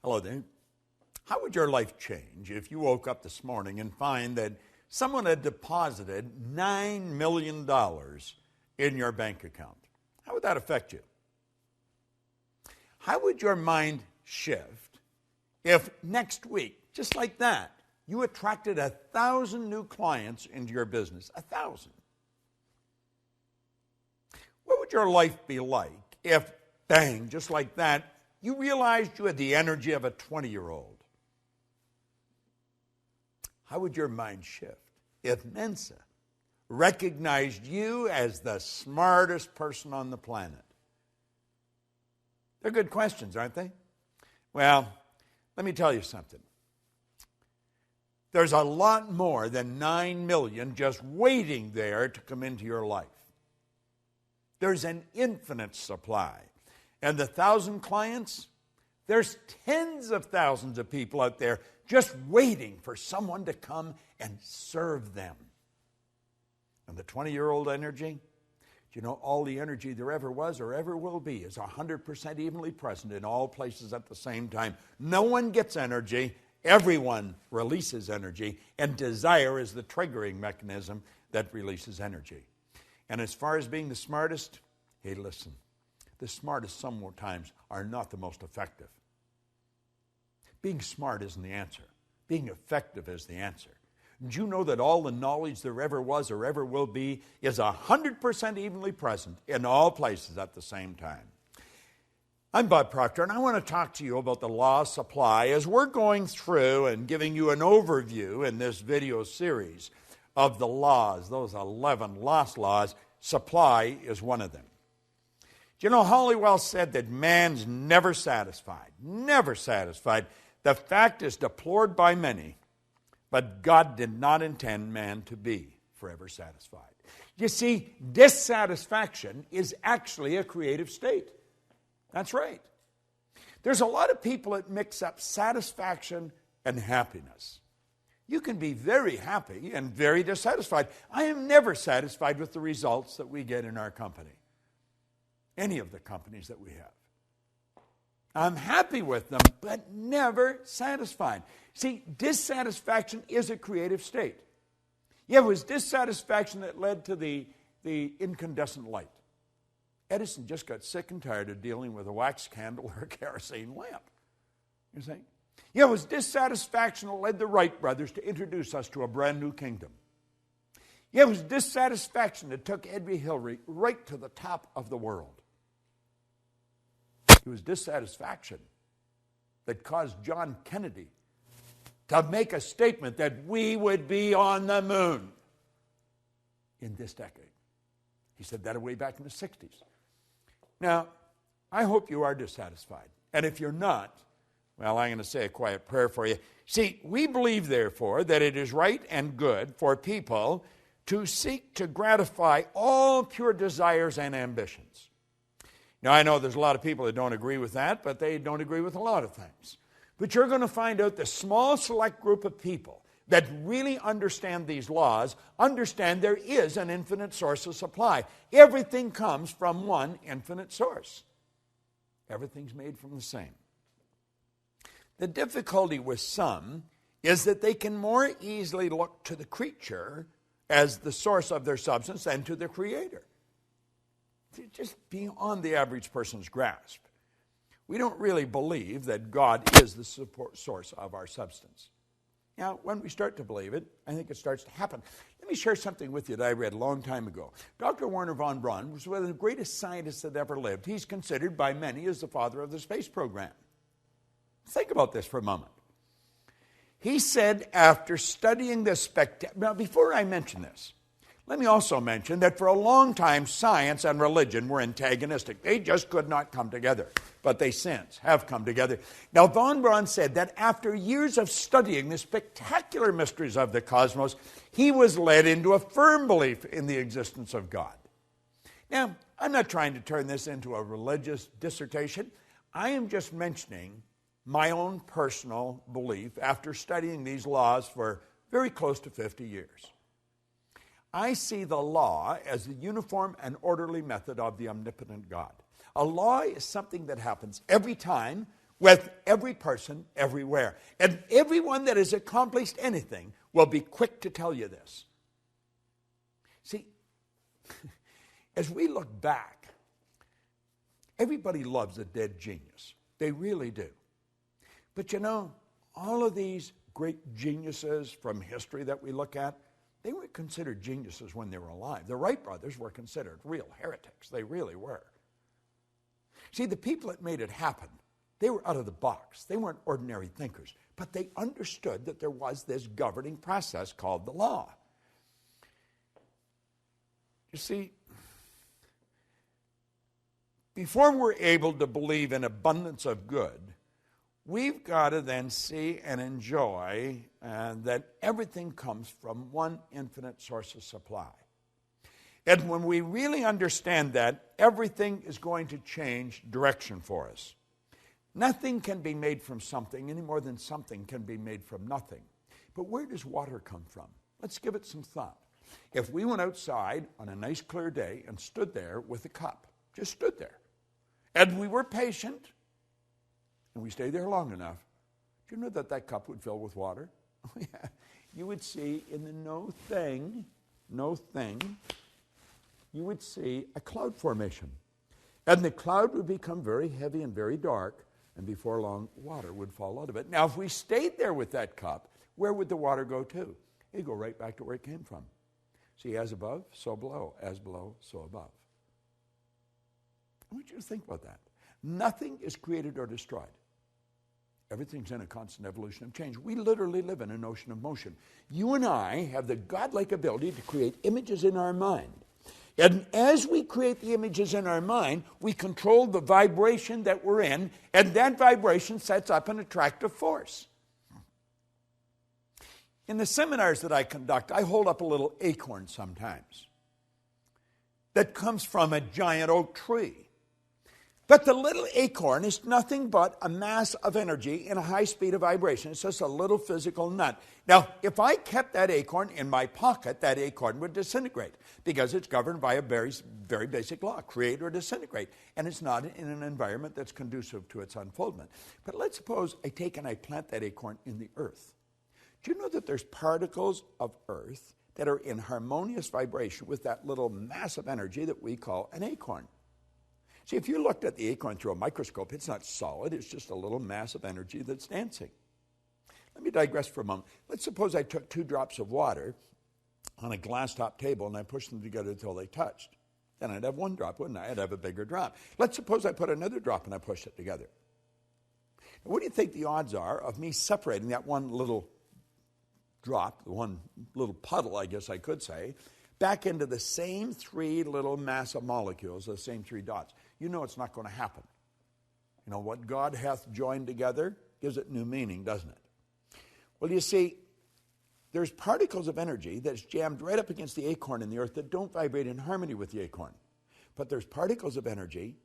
Hello there. How would your life change if you woke up this morning and find that someone had deposited $9 million in your bank account? How would that affect you? How would your mind shift if next week, just like that, you attracted 1,000 new clients into your business? 1,000. What would your life be like if, bang, just like that, you realized you had the energy of a 20-year-old? How would your mind shift if Mensa recognized you as the smartest person on the planet? They're good questions, aren't they? Well, let me tell you something. There's a lot more than 9 million just waiting there to come into your life. There's an infinite supply. And the 1,000 clients, there's tens of thousands of people out there just waiting for someone to come and serve them. And the 20-year-old energy, do you know all the energy there ever was or ever will be is 100% evenly present in all places at the same time. No one gets energy. Everyone releases energy. And desire is the triggering mechanism that releases energy. And as far as being the smartest, hey, listen, the smartest sometimes are not the most effective. Being smart isn't the answer. Being effective is the answer. Did you know that all the knowledge there ever was or ever will be is 100% evenly present in all places at the same time? I'm Bob Proctor, and I want to talk to you about the law of supply as we're going through and giving you an overview in this video series of the laws, those 11 lost laws. Supply is one of them. Do you know, Halliwell said that man's never satisfied, never satisfied. The fact is deplored by many, but God did not intend man to be forever satisfied. You see, dissatisfaction is actually a creative state. That's right. There's a lot of people that mix up satisfaction and happiness. You can be very happy and very dissatisfied. I am never satisfied with the results that we get in our company, any of the companies that we have. I'm happy with them, but never satisfied. See, dissatisfaction is a creative state. Yeah, it was dissatisfaction that led to the incandescent light. Edison just got sick and tired of dealing with a wax candle or a kerosene lamp. You see? Yeah, it was dissatisfaction that led the Wright brothers to introduce us to a brand new kingdom. Yeah, it was dissatisfaction that took Edward Hillary right to the top of the world. It was dissatisfaction that caused John Kennedy to make a statement that we would be on the moon in this decade. He said that way back in the 60s. Now, I hope you are dissatisfied. And if you're not, well, I'm going to say a quiet prayer for you. See, we believe, therefore, that it is right and good for people to seek to gratify all pure desires and ambitions. Now, I know there's a lot of people that don't agree with that, but they don't agree with a lot of things. But you're going to find out the small select group of people that really understand these laws, understand there is an infinite source of supply. Everything comes from one infinite source. Everything's made from the same. The difficulty with some is that they can more easily look to the creature as the source of their substance than to the Creator. Just beyond the average person's grasp. We don't really believe that God is the source of our substance. Now, when we start to believe it, I think it starts to happen. Let me share something with you that I read a long time ago. Dr. Wernher von Braun was one of the greatest scientists that ever lived. He's considered by many as the father of the space program. Think about this for a moment. He said after studying this now before I mention this, let me also mention that for a long time, science and religion were antagonistic. They just could not come together. But they since have come together. Now, von Braun said that after years of studying the spectacular mysteries of the cosmos, he was led into a firm belief in the existence of God. Now, I'm not trying to turn this into a religious dissertation. I am just mentioning my own personal belief after studying these laws for very close to 50 years. I see the law as the uniform and orderly method of the omnipotent God. A law is something that happens every time with every person everywhere. And everyone that has accomplished anything will be quick to tell you this. See, as we look back, everybody loves a dead genius. They really do. But you know, all of these great geniuses from history that we look at, they weren't considered geniuses when they were alive. The Wright brothers were considered real heretics. They really were. See, the people that made it happen, they were out of the box. They weren't ordinary thinkers. But they understood that there was this governing process called the law. You see, before we're able to believe in abundance of good, we've got to then see and enjoy that everything comes from one infinite source of supply. And when we really understand that, everything is going to change direction for us. Nothing can be made from something any more than something can be made from nothing. But where does water come from? Let's give it some thought. If we went outside on a nice clear day and stood there with a cup, just stood there, and we were patient, and we stayed there long enough, do you know that that cup would fill with water? Oh, yeah. You would see in the no thing, you would see a cloud formation. And the cloud would become very heavy and very dark, and before long, water would fall out of it. Now, if we stayed there with that cup, where would the water go to? It'd go right back to where it came from. See, as above, so below. As below, so above. I want you to think about that. Nothing is created or destroyed. Everything's in a constant evolution of change. We literally live in an ocean of motion. You and I have the godlike ability to create images in our mind. And as we create the images in our mind, we control the vibration that we're in, and that vibration sets up an attractive force. In the seminars that I conduct, I hold up a little acorn sometimes that comes from a giant oak tree. But the little acorn is nothing but a mass of energy in a high speed of vibration. It's just a little physical nut. Now, if I kept that acorn in my pocket, that acorn would disintegrate because it's governed by a very, very basic law, create or disintegrate. And it's not in an environment that's conducive to its unfoldment. But let's suppose I take and I plant that acorn in the earth. Do you know that there's particles of earth that are in harmonious vibration with that little mass of energy that we call an acorn? See, if you looked at the acorn through a microscope, it's not solid. It's just a little mass of energy that's dancing. Let me digress for a moment. Let's suppose I took 2 drops of water on a glass-top table and I pushed them together until they touched. Then I'd have 1 drop, wouldn't I? I'd have a bigger drop. Let's suppose I put another drop and I pushed it together. Now, what do you think the odds are of me separating that one little drop, the one little puddle, I guess I could say, back into the same 3 little mass of molecules, the same 3 dots? You know it's not going to happen. You know, what God hath joined together gives it new meaning, doesn't it? Well, you see, there's particles of energy that's jammed right up against the acorn in the earth that don't vibrate in harmony with the acorn. But there's particles of energy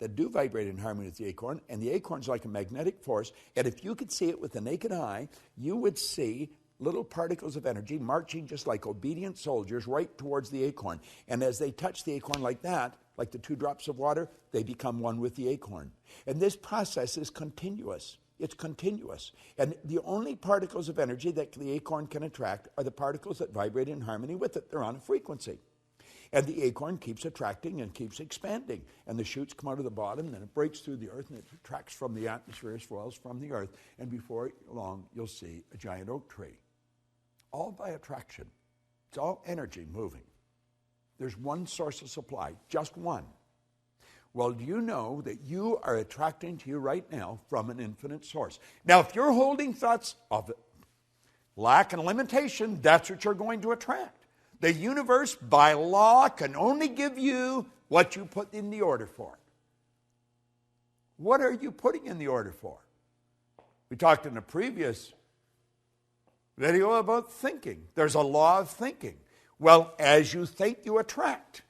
that do vibrate in harmony with the acorn, and the acorn's like a magnetic force, and if you could see it with the naked eye, you would see little particles of energy marching just like obedient soldiers right towards the acorn. And as they touch the acorn like that, like the 2 drops of water, they become one with the acorn. And this process is continuous. It's continuous. And the only particles of energy that the acorn can attract are the particles that vibrate in harmony with it. They're on a frequency. And the acorn keeps attracting and keeps expanding. And the shoots come out of the bottom, and then it breaks through the earth, and it attracts from the atmosphere as well as from the earth. And before long, you'll see a giant oak tree. All by attraction. It's all energy moving. There's one source of supply, just one. Well, do you know that you are attracting to you right now from an infinite source? Now, if you're holding thoughts of lack and limitation, that's what you're going to attract. The universe, by law, can only give you what you put in the order for it. What are you putting in the order for? We talked in a previous video about thinking. There's a law of thinking. Well, as you think, you attract.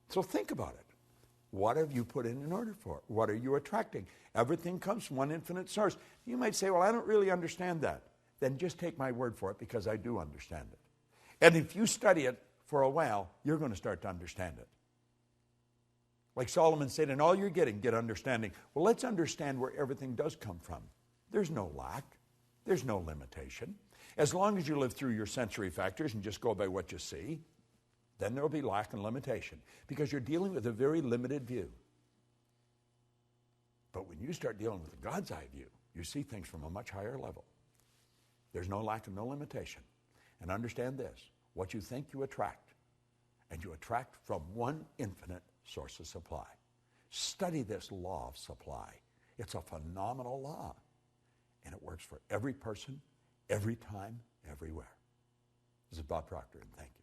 So think about it. What have you put in order for? What are you attracting? Everything comes from one infinite source. You might say, well, I don't really understand that. Then just take my word for it, because I do understand it. And if you study it for a while, you're going to start to understand it. Like Solomon said, in all you're getting, get understanding. Well, let's understand where everything does come from. There's no lack. There's no limitation. As long as you live through your sensory factors and just go by what you see, then there will be lack and limitation because you're dealing with a very limited view. But when you start dealing with the God's eye view, you see things from a much higher level. There's no lack and no limitation. And understand this, what you think you attract, and you attract from one infinite source of supply. Study this law of supply. It's a phenomenal law, and it works for every person, every time, everywhere. This is Bob Proctor, and thank you.